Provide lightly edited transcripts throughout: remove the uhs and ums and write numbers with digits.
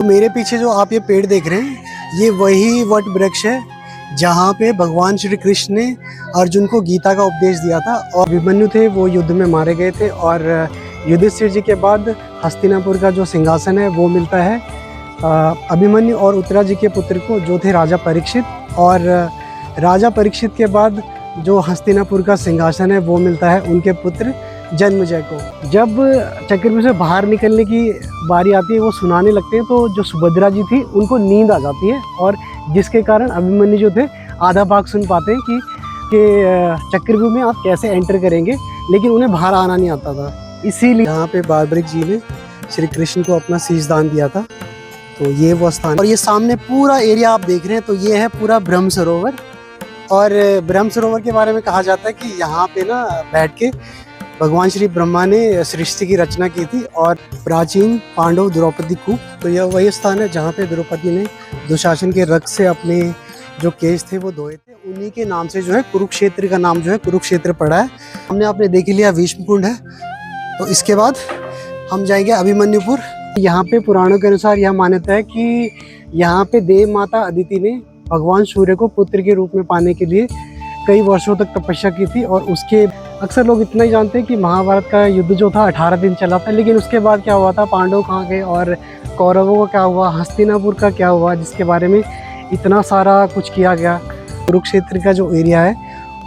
मेरे पीछे जो आप ये पेड़ देख रहे हैं, ये वही वट वृक्ष है जहाँ पे भगवान श्री कृष्ण ने अर्जुन को गीता का उपदेश दिया था। और अभिमन्यु थे वो युद्ध में मारे गए थे, और युधिष्ठिर जी के बाद हस्तिनापुर का जो सिंहासन है वो मिलता है अभिमन्यु और उत्तरा जी के पुत्र को, जो थे राजा परीक्षित। और राजा परीक्षित के बाद जो हस्तिनापुर का सिंहासन है वो मिलता है उनके पुत्र जन्मेजय को। जब चक्रव्यूह से बाहर निकलने की बारी आती है, वो सुनाने लगते हैं, तो जो सुभद्रा जी थी उनको नींद आ जाती है, और जिसके कारण अभिमन्यु जो थे आधा भाग सुन पाते हैं कि चक्रव्यूह में आप कैसे एंटर करेंगे, लेकिन उन्हें बाहर आना नहीं आता था। इसीलिए यहाँ पे बार्बरिक जी ने श्री कृष्ण को अपना शीश दान दिया था। तो ये वो स्थान, और ये सामने पूरा एरिया आप देख रहे हैं, तो ये है पूरा ब्रह्म सरोवर। और ब्रह्म सरोवर के बारे में कहा जाता है कि यहाँ पे ना बैठ के भगवान श्री ब्रह्मा ने सृष्टि की रचना की थी, और प्राचीन पांडव द्रौपदी कूप, तो यह वही स्थान है जहाँ पे द्रौपदी ने दुशासन के रक्त से अपने जो केश थे वो धोए थे। उन्हीं के नाम से जो है कुरुक्षेत्र का नाम जो है कुरुक्षेत्र पड़ा है। हमने आपने देख लिया भीष्म कुंड है, तो इसके बाद हम जाएंगे अभिमन्युपुर। यहाँ पे पुराणों के अनुसार यह मान्यता है कि यहाँ पे देव माता अदिति ने भगवान सूर्य को पुत्र के रूप में पाने के लिए कई वर्षों तक तपस्या की थी। और उसके अक्सर लोग इतना ही जानते हैं कि महाभारत का युद्ध जो था 18 दिन चला था, लेकिन उसके बाद क्या हुआ था, पांडव कहाँ गए और कौरवों का क्या हुआ, हस्तिनापुर का क्या हुआ, जिसके बारे में इतना सारा कुछ किया गया। कुरुक्षेत्र का जो एरिया है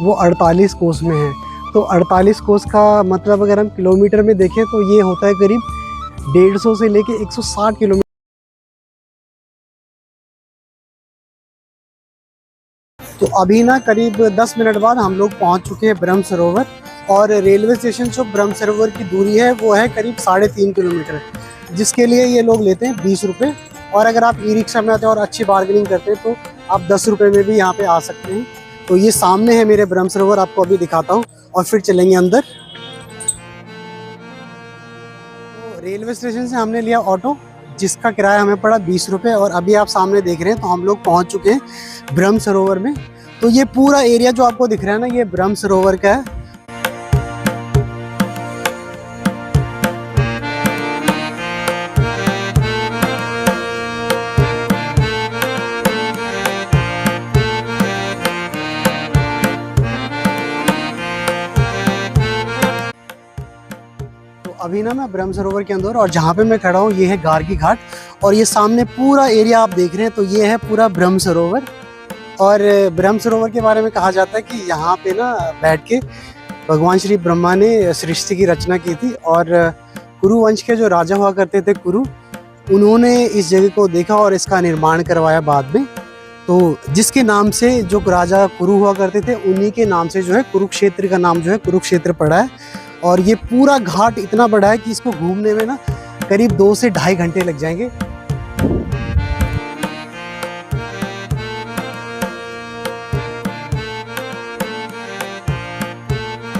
वो 48 कोस में है। तो 48 कोस का मतलब अगर हम किलोमीटर में देखें तो ये होता है करीब 150 से लेके 160 किलोमीटर। तो अभी ना करीब 10 मिनट बाद हम लोग पहुंच चुके हैं ब्रह्म सरोवर, और रेलवे स्टेशन से ब्रह्म सरोवर की दूरी है वो है करीब 3.5 किलोमीटर, जिसके लिए ये लोग लेते हैं 20 रुपये। और अगर आप ई रिक्शा में आते हैं और अच्छी बार्गेनिंग करते हैं तो आप 10 रुपये में भी यहाँ पे आ सकते हैं। तो ये सामने है मेरे ब्रह्म सरोवर, आपको अभी दिखाता हूँ और फिर चलेंगे अंदर। तो रेलवे स्टेशन से हमने लिया ऑटो, जिसका किराया हमें पड़ा 20 रुपये, और अभी आप सामने देख रहे हैं तो हम लोग पहुँच चुके हैं ब्रह्म सरोवर में। तो ये पूरा एरिया जो आपको दिख रहा है ना, ये ब्रह्म सरोवर का है। अभी ना मैं ब्रह्म सरोवर के अंदर, और जहाँ पे मैं खड़ा हूँ ये है गार्गी घाट, और ये सामने पूरा एरिया आप देख रहे हैं तो ये है पूरा ब्रह्म सरोवर। और ब्रह्म सरोवर के बारे में कहा जाता है कि यहाँ पे ना बैठ के भगवान श्री ब्रह्मा ने सृष्टि की रचना की थी। और कुरु वंश के जो राजा हुआ करते थे कुरु, उन्होंने इस जगह को देखा और इसका निर्माण करवाया बाद में। तो जिसके नाम से जो राजा कुरु हुआ करते थे, उन्हीं के नाम से जो है कुरुक्षेत्र का नाम जो है कुरुक्षेत्र पड़ा है। और ये पूरा घाट इतना बड़ा है कि इसको घूमने में ना करीब 2 से ढाई घंटे लग जाएंगे।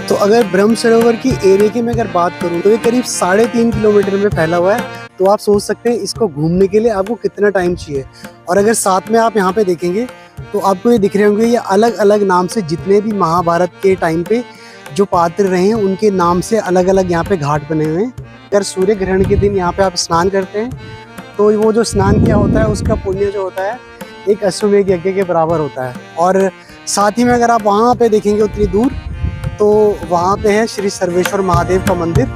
तो अगर ब्रह्म सरोवर की एरिया की मैं अगर बात करूं तो ये करीब 3.5 किलोमीटर में फैला हुआ है। तो आप सोच सकते हैं इसको घूमने के लिए आपको कितना टाइम चाहिए। और अगर साथ में आप यहाँ पे देखेंगे तो आपको ये दिख रहे होंगे, ये अलग अलग नाम से जितने भी महाभारत के टाइम पे जो पात्र रहे हैं उनके नाम से अलग अलग यहाँ पे घाट बने हुए हैं। अगर सूर्य ग्रहण के दिन यहाँ पे आप स्नान करते हैं तो वो जो स्नान किया होता है उसका पुण्य जो होता है एक अश्वमेध यज्ञ के बराबर होता है। और साथ ही में अगर आप वहाँ पे देखेंगे उतनी दूर, तो वहाँ पे है श्री सर्वेश्वर महादेव का मंदिर।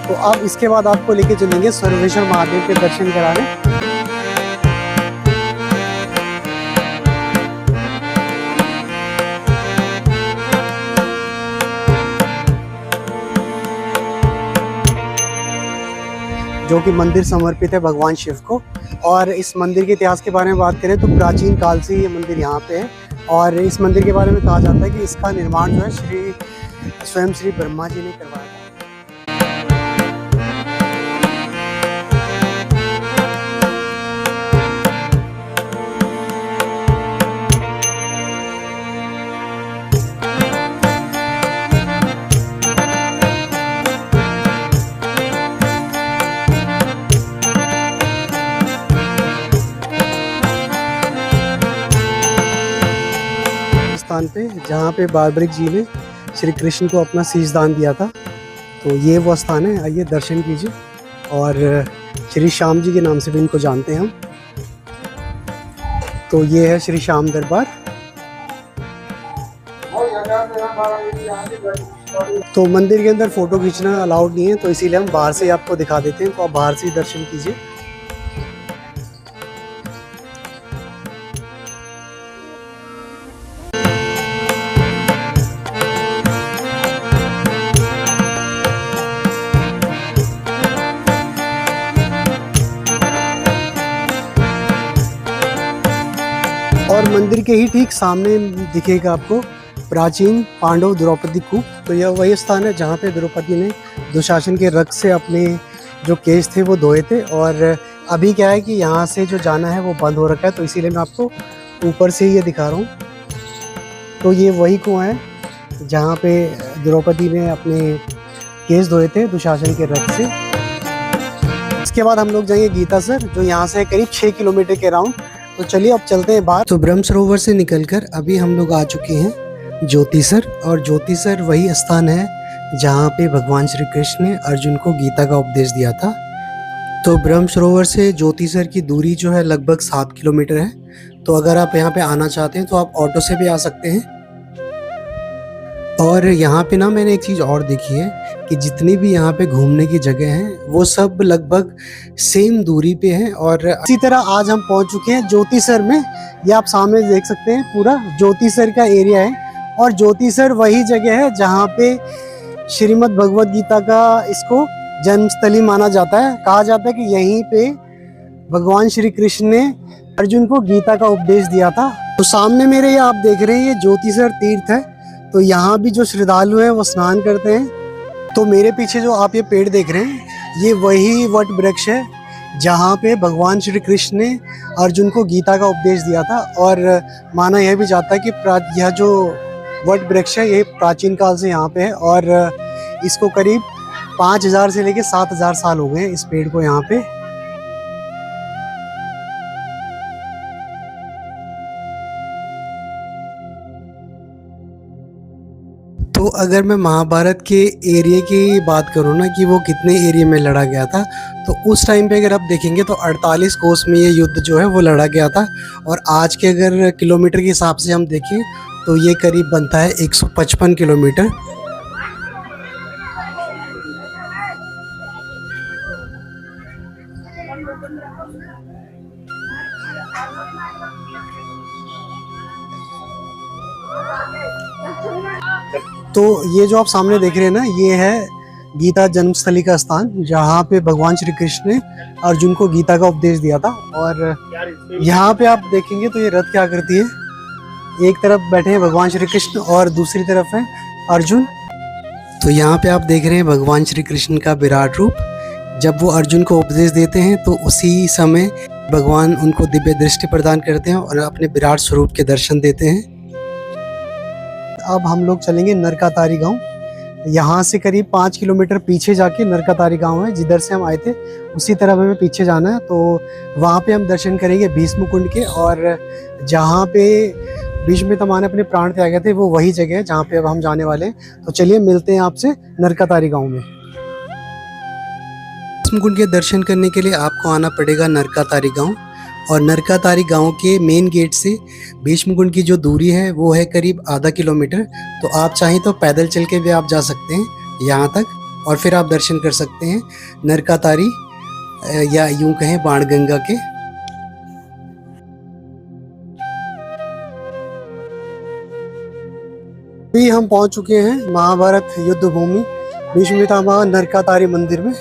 तो अब इसके बाद आपको लेके चलेंगे सर्वेश्वर महादेव के दर्शन कराने। जो कि मंदिर समर्पित है भगवान शिव को। और इस मंदिर के इतिहास के बारे में बात करें तो प्राचीन काल से ये मंदिर यहाँ पे है। और इस मंदिर के बारे में कहा जाता है कि इसका निर्माण जो है स्वयं श्री ब्रह्मा जी ने करवाया था। स्थान पे जहाँ पे बार्बरिक जी ने श्री कृष्ण को अपना शीश दान दिया था, तो ये वो स्थान है। आइए दर्शन कीजिए। और श्री श्याम जी के नाम से भी इनको जानते हैं हम। तो ये है श्री श्याम दरबार। तो मंदिर के अंदर फोटो खींचना अलाउड नहीं है, तो इसीलिए हम बाहर से आपको दिखा देते हैं, तो आप बाहर से ही दर्शन कीजिए। और मंदिर के ही ठीक सामने दिखेगा आपको प्राचीन पांडव द्रौपदी कूप। तो यह वही स्थान है जहाँ पे द्रौपदी ने दुशासन के रक्त से अपने जो केश थे वो धोए थे। और अभी क्या है कि यहाँ से जो जाना है वो बंद हो रखा है, तो इसीलिए मैं आपको ऊपर से ही ये दिखा रहा हूँ। तो ये वही कुआं है जहाँ पे द्रौपदी ने अपने केश धोए थे दुशासन के रक्त से। इसके बाद हम लोग जाएंगे गीतासर, जो यहाँ से करीब 6 किलोमीटर के राउंड। तो चलिए अब चलते हैं बाहर। तो ब्रह्म सरोवर से निकलकर अभी हम लोग आ चुके हैं ज्योतिसर। और ज्योतिसर वही स्थान है जहाँ पे भगवान श्री कृष्ण ने अर्जुन को गीता का उपदेश दिया था। तो ब्रह्म सरोवर से ज्योतिसर की दूरी जो है लगभग 7 किलोमीटर है। तो अगर आप यहाँ पे आना चाहते हैं तो आप ऑटो से भी आ सकते हैं। और यहाँ पे ना मैंने एक चीज़ और देखी है कि जितनी भी यहाँ पे घूमने की जगह हैं वो सब लगभग सेम दूरी पे हैं। और इसी तरह आज हम पहुँच चुके हैं ज्योतिसर में। ये आप सामने देख सकते हैं पूरा ज्योतिसर का एरिया है। और ज्योतिसर वही जगह है जहाँ पे श्रीमद् भगवद गीता का इसको जन्मस्थली माना जाता है। कहा जाता है कि यहीं पे भगवान श्री कृष्ण ने अर्जुन को गीता का उपदेश दिया था। तो सामने मेरे ये आप देख रहे हैं ये ज्योतिसर तीर्थ है। तो यहाँ भी जो श्रद्धालु हैं वो स्नान करते हैं। तो मेरे पीछे जो आप ये पेड़ देख रहे हैं ये वही वट वृक्ष है जहाँ पे भगवान श्री कृष्ण ने अर्जुन को गीता का उपदेश दिया था। और माना यह भी जाता है कि यह जो वट वृक्ष है ये प्राचीन काल से यहाँ पे है। और इसको करीब 5000 से लेके 7000 साल हो गए हैं इस पेड़ को यहाँ पे। तो अगर मैं महाभारत के एरिया की बात करूँ ना कि वो कितने एरिया में लड़ा गया था, तो उस टाइम पे अगर आप देखेंगे तो 48 कोस में ये युद्ध जो है वो लड़ा गया था। और आज के अगर किलोमीटर के हिसाब से हम देखें तो ये करीब बनता है 155 किलोमीटर। तो ये जो आप सामने देख रहे हैं ना ये है गीता जन्मस्थली का स्थान जहाँ पे भगवान श्री कृष्ण ने अर्जुन को गीता का उपदेश दिया था। और यहाँ पे आप देखेंगे तो ये रथ क्या करती है, एक तरफ बैठे हैं भगवान श्री कृष्ण और दूसरी तरफ है अर्जुन। तो यहाँ पे आप देख रहे हैं भगवान श्री कृष्ण का विराट रूप। जब वो अर्जुन को उपदेश देते हैं तो उसी समय भगवान उनको दिव्य दृष्टि प्रदान करते हैं और अपने विराट स्वरूप के दर्शन देते हैं। अब हम लोग चलेंगे नरकातारी गांव। यहाँ से करीब 5 किलोमीटर पीछे जाके नरकातारी गांव है, जिधर से हम आए थे उसी तरफ हमें पीछे जाना है। तो वहाँ पे हम दर्शन करेंगे भीष्म कुंड के। और जहाँ पे भीष्म पितामह ने अपने प्राण त्यागे थे वो वही जगह है जहाँ पे अब हम जाने वाले हैं। तो चलिए मिलते हैं आपसे नरकातारी गाँव में। भीष्म कुंड के दर्शन करने के लिए आपको आना पड़ेगा नरकातारी गाँव। और नरकातारी गांव के मेन गेट से भीष्म कुंड की जो दूरी है वो है करीब आधा किलोमीटर। तो आप चाहें तो पैदल चल के भी आप जा सकते हैं यहाँ तक और फिर आप दर्शन कर सकते हैं नरकातारी या यूं कहें बाणगंगा के। अभी हम पहुंच चुके हैं महाभारत युद्ध भूमि भीष्म पितामह नरकातारी मंदिर में।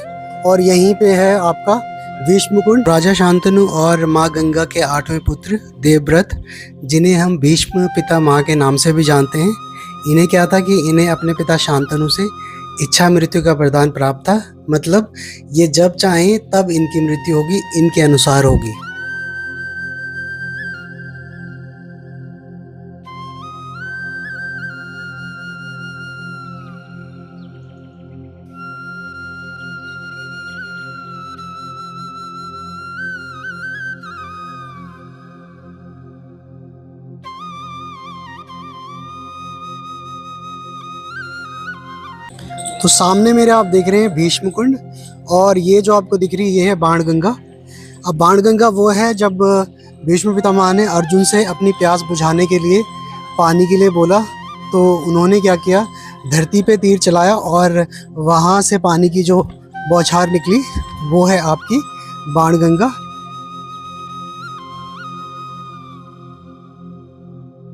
और यहीं पे है आपका भीष्म कुंड। राजा शांतनु और माँ गंगा के 8वें पुत्र देवव्रत, जिन्हें हम भीष्म पितामह के नाम से भी जानते हैं, इन्हें क्या था कि इन्हें अपने पिता शांतनु से इच्छा मृत्यु का वरदान प्राप्त था। मतलब ये जब चाहें तब इनकी मृत्यु होगी, इनके अनुसार होगी। तो सामने मेरे आप देख रहे हैं भीष्म कुंड और ये जो आपको दिख रही है ये है बाणगंगा। अब बाणगंगा वो है जब भीष्म पितामह ने अर्जुन से अपनी प्यास बुझाने के लिए पानी के लिए बोला, तो उन्होंने क्या किया, धरती पे तीर चलाया और वहाँ से पानी की जो बौछार निकली वो है आपकी बाणगंगा।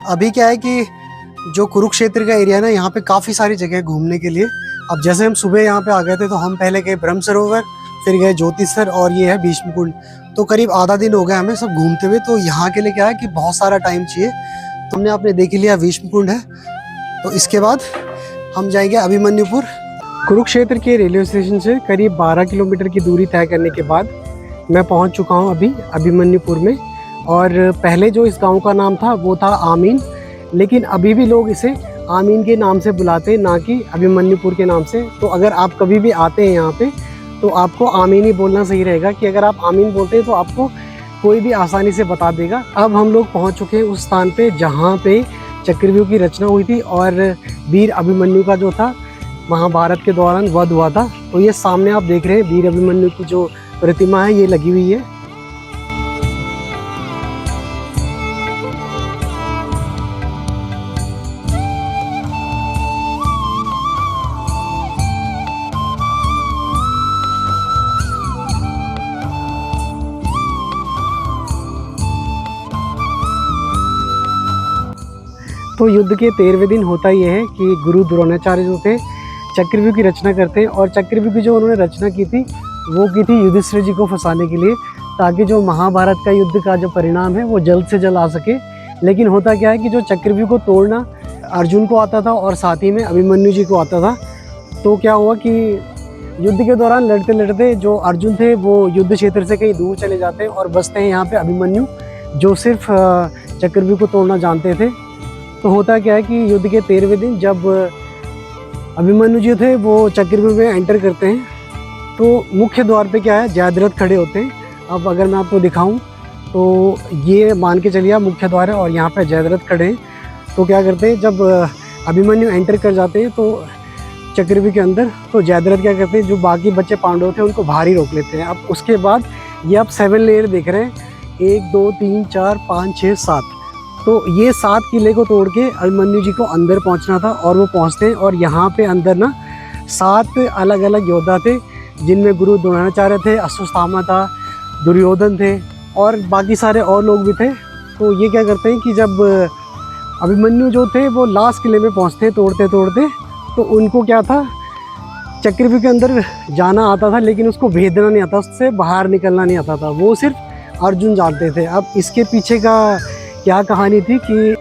अभी क्या है कि जो कुरुक्षेत्र का एरिया है ना, यहाँ पे काफ़ी सारी जगह घूमने के लिए। अब जैसे हम सुबह यहाँ पे आ गए थे तो हम पहले गए ब्रह्म सरोवर, फिर गए ज्योतिसर और ये है भीष्म कुंड। तो करीब आधा दिन हो गया हमें सब घूमते हुए। तो यहाँ के लिए क्या है कि बहुत सारा टाइम चाहिए। तुमने आपने देख लिया भीष्म कुंड है, तो इसके बाद हम जाएंगे अभिमन्युपुर। कुरुक्षेत्र के रेलवे स्टेशन से करीब 12 किलोमीटर की दूरी तय करने के बाद मैं पहुँच चुका हूँ अभी अभिमन्युपुर में। और पहले जो इस गांव का नाम था वो था आमीन, लेकिन अभी भी लोग इसे आमीन के नाम से बुलाते हैं, ना कि अभिमन्युपुर के नाम से। तो अगर आप कभी भी आते हैं यहाँ पे तो आपको आमीन ही बोलना सही रहेगा, कि अगर आप आमीन बोलते हैं तो आपको कोई भी आसानी से बता देगा। अब हम लोग पहुँच चुके हैं उस स्थान पे जहाँ पे चक्रव्यूह की रचना हुई थी और वीर अभिमन्यु का जो था महाभारत के दौरान वध हुआ था। तो ये सामने आप देख रहे हैं वीर अभिमन्यु की जो प्रतिमा है ये लगी हुई है। तो युद्ध के 13वें दिन होता यह है कि गुरु द्रोणाचार्य जो थे चक्रव्यूह की रचना करते हैं। और चक्रव्यूह की जो उन्होंने रचना की थी वो की थी युधिष्ठिर जी को फंसाने के लिए, ताकि जो महाभारत का युद्ध का जो परिणाम है वो जल्द से जल्द आ सके। लेकिन होता क्या है कि जो चक्रव्यूह को तोड़ना अर्जुन को आता था और साथ ही में अभिमन्यु जी को आता था। तो क्या हुआ कि युद्ध के दौरान लड़ते लड़ते जो अर्जुन थे वो युद्ध क्षेत्र से कहीं दूर चले जाते हैं और बचते हैं यहाँ पे अभिमन्यु, जो सिर्फ चक्रव्यूह को तोड़ना जानते थे। तो होता क्या है कि युद्ध के 13वें दिन जब अभिमन्यु जी थे वो चक्रव्यूह में एंटर करते हैं, तो मुख्य द्वार पे क्या है जयद्रथ खड़े होते हैं। अब अगर मैं आपको दिखाऊं तो ये मान के चलिए मुख्य द्वार है और यहाँ पे जयद्रथ खड़े हैं। तो क्या करते हैं, जब अभिमन्यु एंटर कर जाते हैं तो चक्रव्यूह के अंदर, तो जयद्रथ क्या करते हैं, जो बाकी बच्चे पांडव थे उनको बाहर ही रोक लेते हैं। अब उसके बाद ये आप 7 लेयर देख रहे हैं, 1 2 3 4 5 6 7। तो ये 7 किले को तोड़ के अभिमन्यु जी को अंदर पहुंचना था और वो पहुंचते हैं। और यहाँ पे अंदर ना 7 अलग अलग योद्धा थे, जिनमें गुरु द्रोणाचार्य थे, अश्वत्थामा था, दुर्योधन थे और बाकी सारे और लोग भी थे। तो ये क्या करते हैं कि जब अभिमन्यु जो थे वो लास्ट किले में पहुँचते तोड़ते तोड़ते, तो उनको क्या था, चक्रव्यूह के अंदर जाना आता था लेकिन उसको भेदना नहीं आता, उससे बाहर निकलना नहीं आता था। वो सिर्फ अर्जुन जानते थे। अब इसके पीछे का क्या कहानी थी कि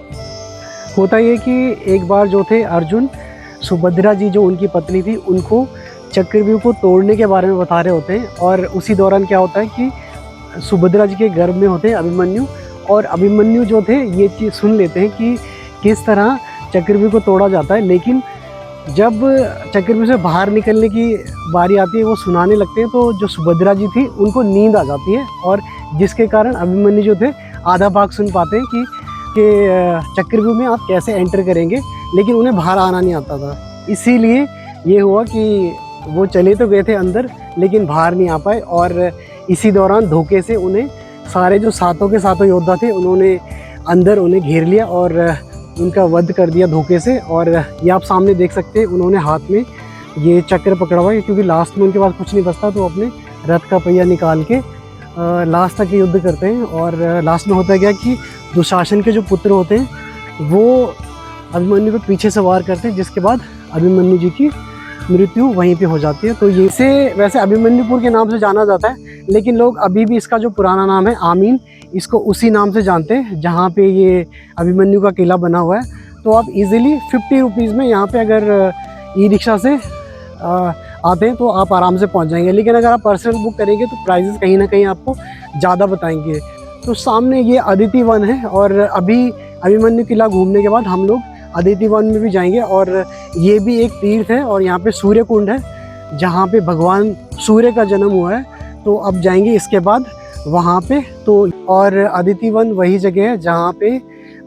होता ये कि एक बार जो थे अर्जुन सुभद्रा जी जो उनकी पत्नी थी उनको चक्रव्यूह को तोड़ने के बारे में बता रहे होते हैं। और उसी दौरान क्या होता है कि सुभद्रा जी के गर्भ में होते हैं अभिमन्यु, और अभिमन्यु जो थे ये चीज़ सुन लेते हैं कि किस तरह चक्रव्यूह को तोड़ा जाता है। लेकिन जब चक्रव्यूह से बाहर निकलने की बारी आती है वो सुनाने लगते हैं, तो जो सुभद्रा जी थी उनको नींद आ जाती है, और जिसके कारण अभिमन्यु जो थे आधा भाग सुन पाते हैं कि चक्रव्यूह में आप कैसे एंटर करेंगे, लेकिन उन्हें बाहर आना नहीं आता था। इसीलिए ये हुआ कि वो चले तो गए थे अंदर लेकिन बाहर नहीं आ पाए, और इसी दौरान धोखे से उन्हें सारे जो 7 के 7 योद्धा थे उन्होंने अंदर उन्हें घेर लिया और उनका वध कर दिया धोखे से। और ये आप सामने देख सकते हैं उन्होंने हाथ में ये चक्र पकड़ा हुआ है, क्योंकि लास्ट में उनके पास कुछ नहीं बचता, तो अपने रथ का पहिया निकाल के लास्ट तक युद्ध करते हैं। और लास्ट में होता क्या कि दुशासन के जो पुत्र होते हैं वो अभिमन्यु पे पीछे से वार करते हैं, जिसके बाद अभिमन्यु जी की मृत्यु वहीं पे हो जाती है। तो ये इसे वैसे अभिमन्युपुर के नाम से जाना जाता है, लेकिन लोग अभी भी इसका जो पुराना नाम है आमीन, इसको उसी नाम से जानते हैं जहाँ पे ये अभिमन्यु का किला बना हुआ है। तो आप इजीली 50 रुपीज़ में यहाँ पे अगर ई-रिक्शा से आते हैं तो आप आराम से पहुँच जाएंगे। लेकिन अगर आप पर्सनल बुक करेंगे तो प्राइजेस कहीं ना कहीं आपको ज़्यादा बताएंगे। तो सामने ये अदिति वन है, और अभी अभिमन्यु किला घूमने के बाद हम लोग अदिति वन में भी जाएंगे। और ये भी एक तीर्थ है, और यहाँ पे सूर्य कुंड है जहाँ पे भगवान सूर्य का जन्म हुआ है। तो अब जाएंगे इसके बाद वहाँ पे। तो और अदिति वन वही जगह है जहाँ पे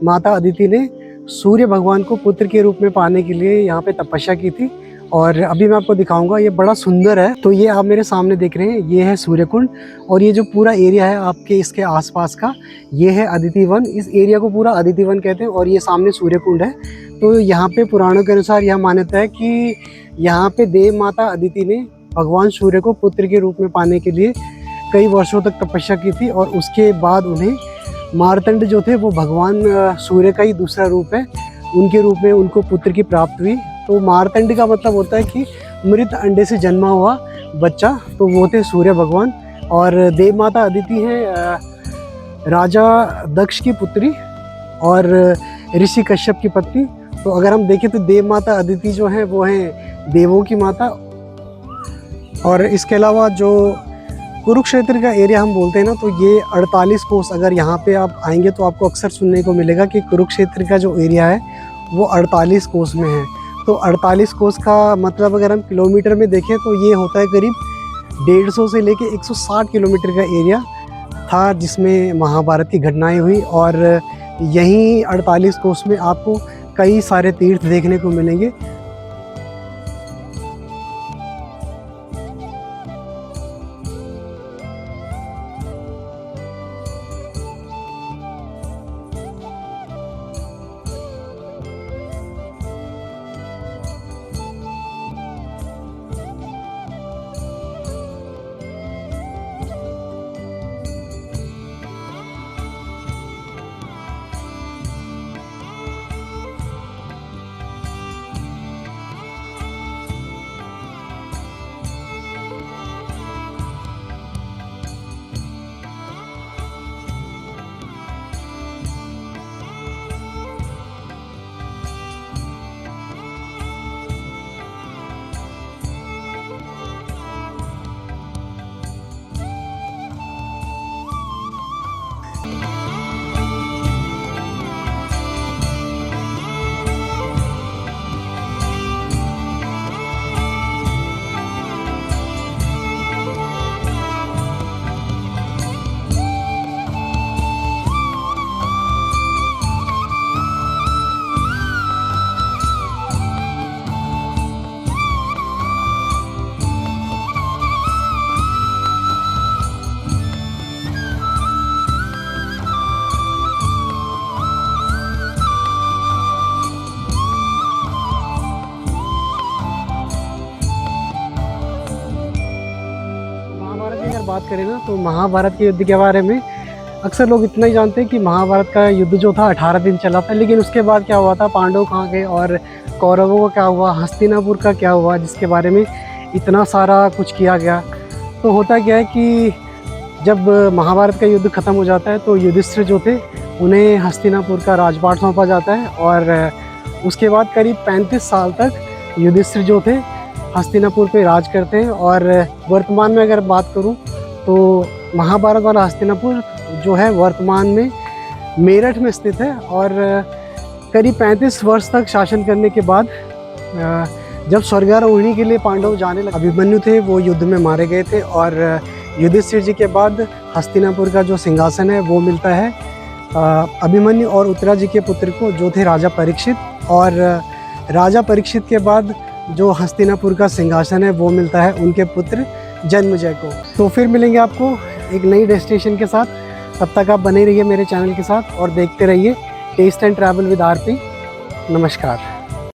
माता अदिति ने सूर्य भगवान को पुत्र के रूप में पाने के लिए यहाँ पे तपस्या की थी, और अभी मैं आपको दिखाऊंगा, ये बड़ा सुंदर है। तो ये आप मेरे सामने देख रहे हैं, ये है सूर्यकुंड, और ये जो पूरा एरिया है आपके इसके आसपास का, ये है अदिति वन। इस एरिया को पूरा अदिति वन कहते हैं, और ये सामने सूर्यकुंड है। तो यहाँ पे पुराणों के अनुसार यह मान्यता है कि यहाँ पे देव माता अदिति ने भगवान सूर्य को पुत्र के रूप में पाने के लिए कई वर्षों तक तपस्या की थी, और उसके बाद उन्हें मार्तंड जो थे, वो भगवान सूर्य का ही दूसरा रूप है, उनके रूप में उनको पुत्र की प्राप्ति हुई। तो मार्तंड का मतलब होता है कि मृत अंडे से जन्मा हुआ बच्चा, तो वो थे सूर्य भगवान। और देव माता अदिति हैं राजा दक्ष की पुत्री और ऋषि कश्यप की पत्नी। तो अगर हम देखें तो देव माता अदिति जो है वो हैं देवों की माता। और इसके अलावा जो कुरुक्षेत्र का एरिया हम बोलते हैं ना, तो ये 48 कोस, अगर यहाँ पे आप आएंगे तो आपको अक्सर सुनने को मिलेगा कि कुरुक्षेत्र का जो एरिया है वो 48 कोस में है। तो 48 कोस का मतलब अगर हम किलोमीटर में देखें तो ये होता है करीब 150 से लेके 160 किलोमीटर का एरिया था, जिसमें महाभारत की घटनाएं हुई। और यहीं 48 कोस में आपको कई सारे तीर्थ देखने को मिलेंगे। बात करें ना, तो महाभारत के युद्ध के बारे में अक्सर लोग इतना ही जानते हैं कि महाभारत का युद्ध जो था 18 दिन चला था। लेकिन उसके बाद क्या हुआ था, पांडव कहाँ गए और कौरवों का क्या हुआ, हस्तिनापुर का क्या हुआ, जिसके बारे में इतना सारा कुछ किया गया। तो होता क्या है कि जब महाभारत का युद्ध ख़त्म हो जाता है तो युधिष्ठिर जो थे उन्हें हस्तिनापुर का राजपाट सौंपा जाता है। और उसके बाद करीब 35 साल तक युधिष्ठिर जो थे हस्तिनापुर पे राज करते हैं। और वर्तमान में अगर बात करूं तो महाभारत वाला हस्तिनापुर जो है वर्तमान में मेरठ में स्थित है। और करीब 35 वर्ष तक शासन करने के बाद जब स्वर्गारोहणी के लिए पांडव जाने लगे, अभिमन्यु थे वो युद्ध में मारे गए थे। और युधिष्ठिर जी के बाद हस्तिनापुर का जो सिंहासन है वो मिलता है अभिमन्यु और उत्तरा जी के पुत्र को, जो थे राजा परीक्षित। और राजा परीक्षित के बाद जो हस्तिनापुर का सिंहासन है वो मिलता है उनके पुत्र जन्मेजय को। तो फिर मिलेंगे आपको एक नई डेस्टिनेशन के साथ। तब तक आप बने रहिए मेरे चैनल के साथ और देखते रहिए टेस्ट एंड ट्रैवल विद आरती। नमस्कार।